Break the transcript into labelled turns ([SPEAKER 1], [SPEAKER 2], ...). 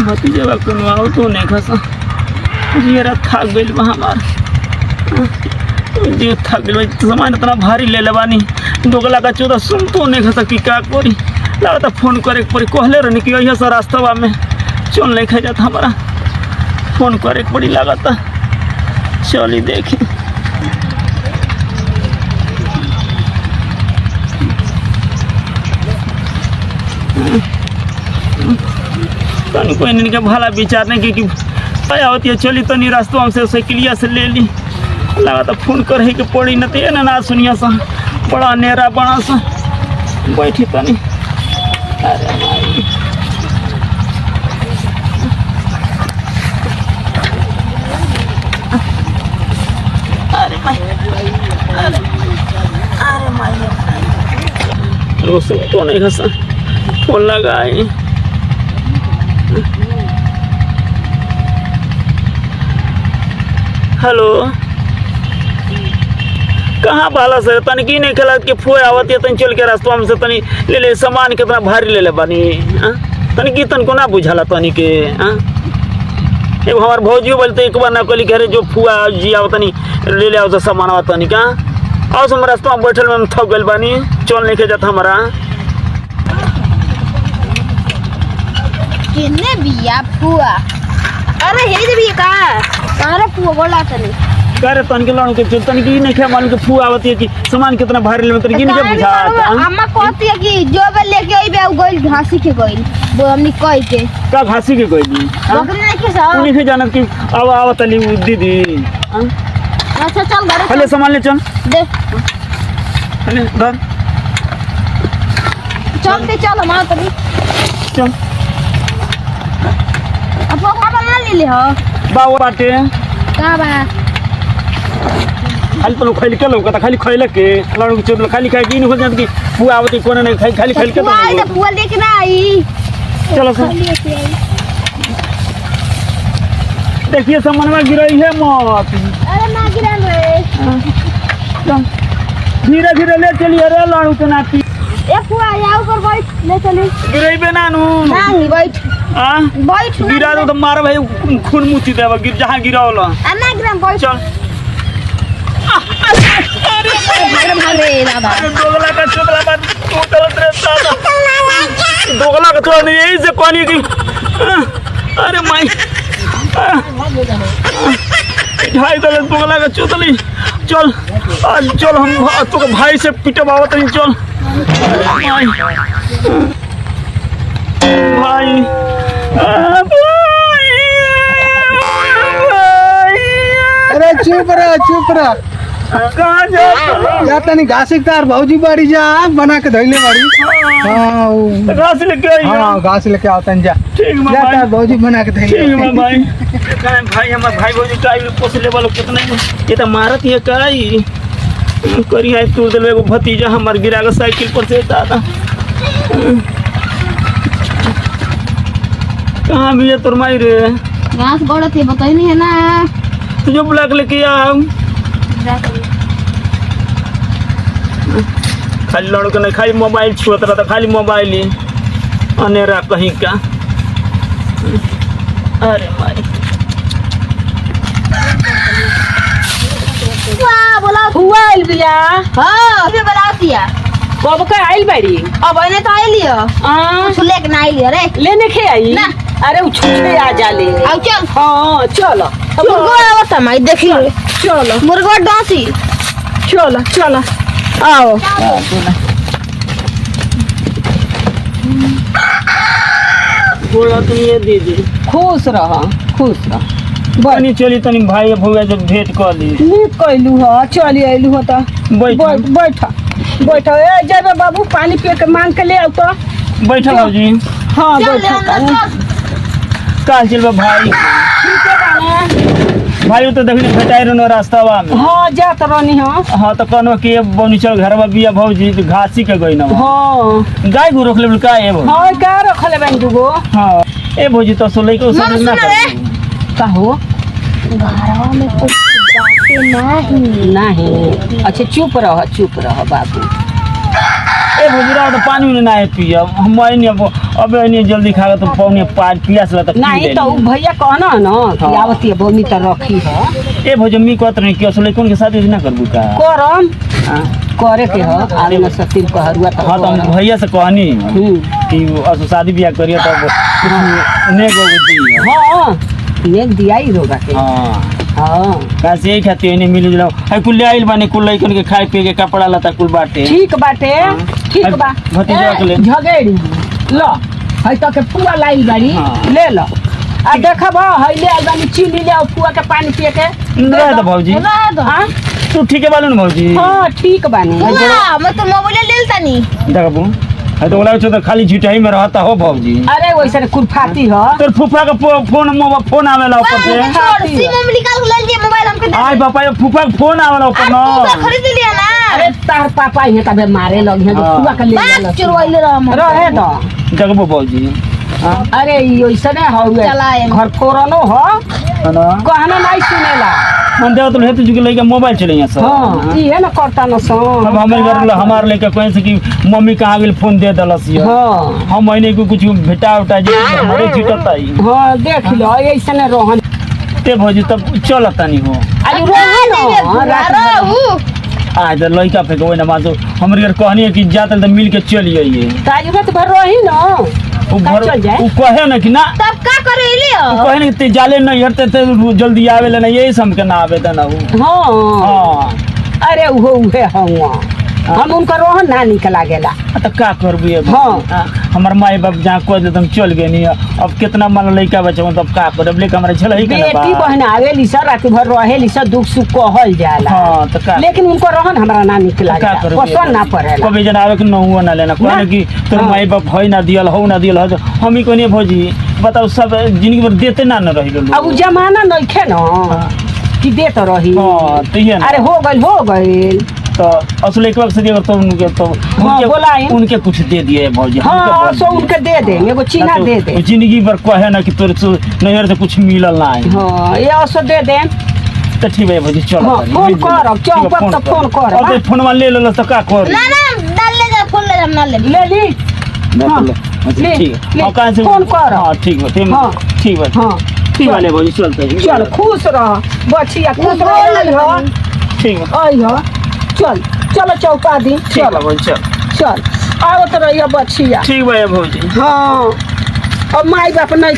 [SPEAKER 1] भतीजा कोनो आओ तो नहीं खसा जीरा थक गइल बा हमार जी थक गइल सामान इतना भारी ले लेबानी दोगला का 14 सुन तो नहीं खसा कि का करी लगता फोन करे पड़ी कहले रहनी कि यही से रास्ता में चल नहीं खा जाता हमारा फोन करे पड़ी लगता चली देखी तनी कोई नहीं के भला विचार नहीं कि होती है चली तनी रास्ता से साइकिलिया से ले ली लगा तो फोन करे के पड़ी न तो ना सुनिया सा बड़ा नेरा बड़ा सा बैठी तनी अरे तो नहीं खसा फोन लगाए हेलो कहाँ बाला सर तनी की नहीं खेला कि फुए आवत है तनी चल के रास्ता में से तनी ले ले सामान कितना भारी ले ले बानी तनी की तन को ना बुझाला तनी के एगो हमार भौजियो बोलते एक बार ना कहली घरे जो फुआ जी आओ तनी ले ले आओ तो सामान आवा तनी का आओ हम रास्ता में बैठल में थक गइल बानी चल नहीं के जाता हमारा
[SPEAKER 2] किन्ने बिया फुआ अरे हे जे बिया का सारा फुआ बोला तनी
[SPEAKER 1] करे तन के लाणू के चल तन की नहीं खे मालूम के फुआ आवती है कि सामान कितना भारी ले तन की नहीं के बुझाता
[SPEAKER 2] अम्मा कहती है कि जो बे लेके आइबे उ गइल घासी के गइल वो हमनी कह के
[SPEAKER 1] का घासी के गइल
[SPEAKER 2] बकरी नहीं के सा
[SPEAKER 1] उन्हीं से जानत कि आवा तली दीदी
[SPEAKER 2] अच्छा चल घर
[SPEAKER 1] पहले सामान ले चल
[SPEAKER 2] दे
[SPEAKER 1] पहले धर
[SPEAKER 2] चल दे चल हमारा तनी
[SPEAKER 1] चल
[SPEAKER 2] अब वो खाना ना ले ले हो
[SPEAKER 1] बावा बाटे
[SPEAKER 2] का बा
[SPEAKER 1] खाली तो खाली के लोग खाली खइले के लाणू के चोदल खाली खाई नहीं हो जात कि फुआ आवती कोने नहीं खाली खाली के
[SPEAKER 2] फुआ आई तो फुआ लेके ना आई
[SPEAKER 1] चलो सर देखिए सामान में गिराई है मत
[SPEAKER 2] अरे ना गिरा रे
[SPEAKER 1] धीरे धीरे ले चलिए रे लाणू के नाती
[SPEAKER 2] ए फुआ या ऊपर बैठ ले चली
[SPEAKER 1] गिराइबे ना नू
[SPEAKER 2] नहीं बैठ
[SPEAKER 1] हां
[SPEAKER 2] बैठ
[SPEAKER 1] गिरा दो तो मार भाई खून मुती देबा गिर जहां गिरावला
[SPEAKER 2] अन्ना गिरा बैठ
[SPEAKER 1] चल
[SPEAKER 2] अरे भागे दादा
[SPEAKER 1] दोगला का चोदला बात टोटल रे दादा दोगला का तो नहीं यही से कोनी की अरे माई ढाई दल दोगला का चोदली चल आज चल हम तो भाई से पिटवावत नहीं चल भाई
[SPEAKER 3] अरे चुप रह
[SPEAKER 1] कहाँ जा
[SPEAKER 3] तनी घासी तार भौजी बाड़ी जा बना के धइले बाड़ी हां
[SPEAKER 1] घास लेके आई
[SPEAKER 3] हां घास लेके आवतन जा
[SPEAKER 1] ठीक है
[SPEAKER 3] जा
[SPEAKER 1] भाई
[SPEAKER 3] तार भौजी बना के धइले
[SPEAKER 1] ठीक है भाई काहे भाई हमार भाई भौजी काई पोसले वाला कितना ये तो मारत है काई करी है तू दिल एगो भतीजा हमार गिरा के साइकिल पर से दादा कहाँ भी है तोर माई रे
[SPEAKER 2] घास बड़ा थे बताई नहीं है ना
[SPEAKER 1] तुझे बुला के लेके आ खाली लड़के नहीं खाली मोबाइल छुअत रहा था खाली मोबाइल ही अनेरा कहीं का अरे माई
[SPEAKER 2] वाह बोला
[SPEAKER 4] हुआ आइल बिया
[SPEAKER 2] हां अबे बता दिया
[SPEAKER 4] कब का आइल बाड़ी
[SPEAKER 2] अब आने तो आई लियो कुछ लेके ना आई लियो रे
[SPEAKER 4] लेने के आई
[SPEAKER 2] ना
[SPEAKER 4] अरे उ छुछे आ जाले
[SPEAKER 2] आओ चल
[SPEAKER 4] हां चलो
[SPEAKER 2] मुर्गो आवत माई देख लो
[SPEAKER 4] चलो
[SPEAKER 2] मुर्गो डांसी
[SPEAKER 4] चलो चलो आओ
[SPEAKER 1] बोला तुम ये दीदी
[SPEAKER 4] खुश रह
[SPEAKER 1] बनी चली तनी भाई भौया जब भेंट कर ली
[SPEAKER 4] नीक कैलू ह चली आइलू ह त
[SPEAKER 1] बैठ
[SPEAKER 4] बैठ ए जेबे बाबू पानी पी के मांग के ले आओ तो
[SPEAKER 1] बैठ भौजी
[SPEAKER 4] हां
[SPEAKER 2] चल
[SPEAKER 4] बैठ
[SPEAKER 1] काल चलबा भाई भाई तो देखली भेटाई रहनो रास्तावा में
[SPEAKER 4] हां जात रहनी हां
[SPEAKER 1] हाँ तो कहनो कि बनी चल घरवा बिया भौजी घासी के गई ना
[SPEAKER 4] हां
[SPEAKER 1] गाय गो रोक ले का ए भौजी
[SPEAKER 4] हां का रखले बन दुगो
[SPEAKER 1] हाँ ए भौजी तो सोलै को
[SPEAKER 2] मन
[SPEAKER 1] समझ ना
[SPEAKER 2] सुन रे
[SPEAKER 4] का हो
[SPEAKER 2] घरवा में कुछ बातें नहीं
[SPEAKER 4] नहीं अच्छा चुप रह बाबू
[SPEAKER 1] ए भौजी रहो तो पानी उन्हें ना पिया हम नहीं अब नहीं जल्दी खा तो पौने पानी पियास लगा
[SPEAKER 4] नहीं तो उ भैया कहना ना कि
[SPEAKER 1] हाँ।
[SPEAKER 4] आवती है बोनी तो रखी है
[SPEAKER 1] ए भौजी मी कहत नहीं कि असले कौन के शादी ना करबू का
[SPEAKER 4] करम
[SPEAKER 1] हाँ?
[SPEAKER 4] करे के ह आवे न सतीम कहरुआ तो
[SPEAKER 1] हाँ तो हम भैया से कहनी कि असो शादी ब्याह करिए तब ने गोदी
[SPEAKER 4] हाँ ने दिया ही रोगा के
[SPEAKER 1] हाँ
[SPEAKER 4] हाँ
[SPEAKER 1] कैसे यही खाती नहीं मिल जाओ है कुल आइल बानी कुल लइकन के खाए पिए के कपड़ा लता कुल बाटे
[SPEAKER 4] ठीक बाटे ठीक बा
[SPEAKER 1] भतीजा के ले
[SPEAKER 4] झगेड़ी लो है तो के पूरा लाई गाड़ी
[SPEAKER 1] हाँ।
[SPEAKER 4] ले लो आ देखब है ले आइल बानी चीनी ले और पुआ के पानी पिए के
[SPEAKER 1] रह दो भौजी
[SPEAKER 4] हाँ
[SPEAKER 1] तू ठीक है बालू ना भौजी
[SPEAKER 4] हाँ ठीक बानी
[SPEAKER 2] बुआ मैं तो मोबाइल ले लेतानी
[SPEAKER 1] देखबू है तो बोला तो खाली झिटाई में रहता हो भौजी
[SPEAKER 4] अरे वैसे कुरफाती ह
[SPEAKER 1] तोर फूफा का फोन आवेला ऊपर से
[SPEAKER 2] छोड़ सिम में निकाल के ले लिए मोबाइल हमके दे
[SPEAKER 1] आय बापा ये फूफा का फोन आवेला ऊपर
[SPEAKER 2] आप
[SPEAKER 1] ना
[SPEAKER 2] पूरा खरीद लिया ना
[SPEAKER 4] अरे तार पापा ये तबे मारे लग हैं
[SPEAKER 1] हाँ।
[SPEAKER 4] पुआ के ले
[SPEAKER 2] बात चुरवाइले रह
[SPEAKER 4] रहे तो
[SPEAKER 1] देखबू भौजी
[SPEAKER 4] अरे ऐसे ने हौवे
[SPEAKER 2] चलाए।
[SPEAKER 4] घर फोरनो ह
[SPEAKER 1] है ना
[SPEAKER 4] कहना नहीं सुनेला
[SPEAKER 1] मन देव तो हेतु जुके लइका मोबाइल चले सब
[SPEAKER 4] हाँ ये ना करता न सो
[SPEAKER 1] अब हमारे घर हमार लेके कहे से कि मम्मी कहाँ गेल फोन दे दलस ये
[SPEAKER 4] हाँ
[SPEAKER 1] हम महीने को कुछ भेटा उठा जे हमारे झिटता ही
[SPEAKER 4] हाँ देख लो ऐसे ने रोहन
[SPEAKER 1] ते भौजी तब चलता नहीं हो
[SPEAKER 4] आज रोहन
[SPEAKER 2] रहू
[SPEAKER 1] आज लइका फेंक ओइ ना माजो हमरे घर कहनी है कि जात तो मिल के चल आइए
[SPEAKER 4] ताज रात भर रही ना
[SPEAKER 1] उ
[SPEAKER 4] का
[SPEAKER 1] घर
[SPEAKER 4] चल जाए
[SPEAKER 1] उ कहे ना कि ना
[SPEAKER 2] तब का करे ले
[SPEAKER 1] उ कहे ना कि ते जाले नहीं हटते ते जल्दी आवेला ना यही सम के ना आवेदन उ
[SPEAKER 4] हाँ
[SPEAKER 1] हां
[SPEAKER 4] अरे उहे हुआ हम उनका रोहन ना निकला गेला
[SPEAKER 1] तो का करबू ये
[SPEAKER 4] हाँ।
[SPEAKER 1] हमर माई बाप जहाँ कह दे तुम चल गए नहीं अब कितना मन लइका बचे तब का करब लेके हमरा झल ही
[SPEAKER 4] बेटी बहन आवेली सर रात भर रहेली सर दुख सुख कहल जाला
[SPEAKER 1] हां तो का
[SPEAKER 4] लेकिन उनको रोहन हमरा ना निकला
[SPEAKER 1] का
[SPEAKER 4] गेला
[SPEAKER 1] करबू
[SPEAKER 4] पसंद ना पड़ेला
[SPEAKER 1] कभी जन आवे के न हुआ ना लेना कहने कि तोर
[SPEAKER 4] हाँ।
[SPEAKER 1] माई बाप है ना दियल हो ना दियल हो हम ही कहनी भौजी बताओ सब जिंदगी भर देते ना न रही लोग
[SPEAKER 4] अब उ जमाना नइखे न कि देत रही
[SPEAKER 1] हां तो ये ना
[SPEAKER 4] अरे हो गइल
[SPEAKER 1] तो असल एक वक्त से अगर तो उनके तो
[SPEAKER 4] बोलाएं।
[SPEAKER 1] उनके कुछ दे दिए भौजी
[SPEAKER 4] हाँ सो उनके दे दे एगो चीना दे दे
[SPEAKER 1] जिंदगी भर कहे ना कि तोर नहर से कुछ मिलल ना है
[SPEAKER 4] हाँ ये असो दे दे
[SPEAKER 1] तो ठीक है भौजी चलो
[SPEAKER 4] हाँ, फोन करब, चौक पर तो फोन करब,
[SPEAKER 1] अब फोन ले ले तो का कर
[SPEAKER 2] ना ना डाल ले जा फोन ले जा ना ले
[SPEAKER 4] ले ली हाँ, ले,
[SPEAKER 1] ठीक है
[SPEAKER 4] ले,
[SPEAKER 1] और कहाँ से
[SPEAKER 4] फोन कर।
[SPEAKER 1] हाँ ठीक है
[SPEAKER 4] हाँ।
[SPEAKER 1] ठीक है
[SPEAKER 4] हाँ
[SPEAKER 1] ठीक है ले भौजी चलते हैं
[SPEAKER 4] चल खुश रह बचिया खुश रह
[SPEAKER 1] ठीक है
[SPEAKER 4] आई हो चल चलो चौपा दी
[SPEAKER 1] ठीक है भौजी चल
[SPEAKER 4] चल आवत रहिए बचिया
[SPEAKER 1] ठीक है भौजी
[SPEAKER 4] हाँ अब माई बाप नहीं